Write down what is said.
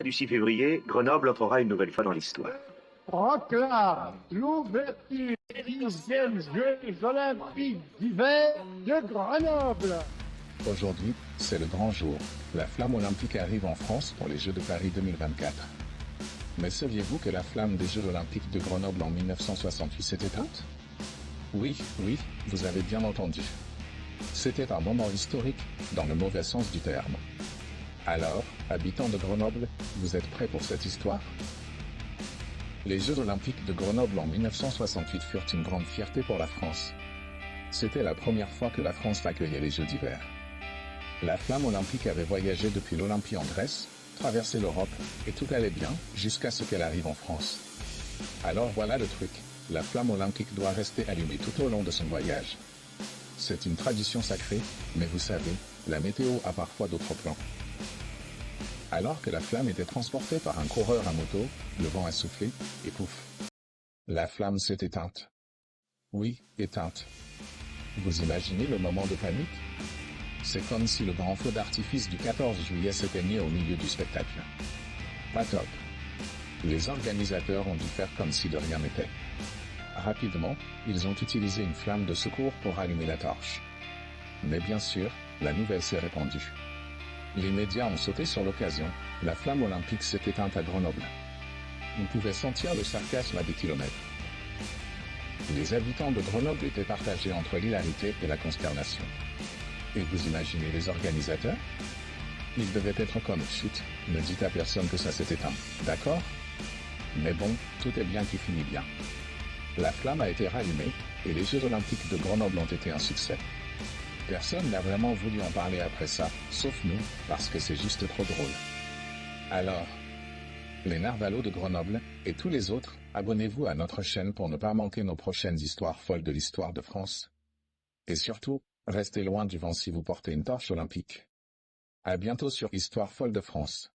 Du 6 février, Grenoble entrera une nouvelle fois dans l'histoire. Proclame l'ouverture des 10e Jeux olympiques d'hiver de Grenoble. Aujourd'hui, c'est le grand jour. La flamme olympique arrive en France pour les Jeux de Paris 2024. Mais saviez-vous que la flamme des Jeux olympiques de Grenoble en 1968 s'est éteinte? Oui, vous avez bien entendu. C'était un moment historique, dans le mauvais sens du terme. Alors, habitants de Grenoble, vous êtes prêts pour cette histoire? Les Jeux olympiques de Grenoble en 1968 furent une grande fierté pour la France. C'était la première fois que la France accueillait les Jeux d'hiver. La flamme olympique avait voyagé depuis l'Olympie en Grèce, traversé l'Europe, et tout allait bien, jusqu'à ce qu'elle arrive en France. Alors voilà le truc, la flamme olympique doit rester allumée tout au long de son voyage. C'est une tradition sacrée, mais vous savez, la météo a parfois d'autres plans. Alors que la flamme était transportée par un coureur à moto, le vent a soufflé, et pouf. La flamme s'est éteinte. Oui, éteinte. Vous imaginez le moment de panique? C'est comme si le grand feu d'artifice du 14 juillet s'éteignait au milieu du spectacle. Pas top. Les organisateurs ont dû faire comme si de rien n'était. Rapidement, ils ont utilisé une flamme de secours pour allumer la torche. Mais bien sûr, la nouvelle s'est répandue. Les médias ont sauté sur l'occasion, la flamme olympique s'est éteinte à Grenoble. On pouvait sentir le sarcasme à des kilomètres. Les habitants de Grenoble étaient partagés entre l'hilarité et la consternation. Et vous imaginez les organisateurs? Ils devaient être comme chut, ne dites à personne que ça s'est éteint, d'accord? Mais bon, tout est bien qui finit bien. La flamme a été rallumée, et les Jeux olympiques de Grenoble ont été un succès. Personne n'a vraiment voulu en parler après ça, sauf nous, parce que c'est juste trop drôle. Alors, les narvalos de Grenoble, et tous les autres, abonnez-vous à notre chaîne pour ne pas manquer nos prochaines histoires folles de l'histoire de France. Et surtout, restez loin du vent si vous portez une torche olympique. À bientôt sur Histoire folle de France.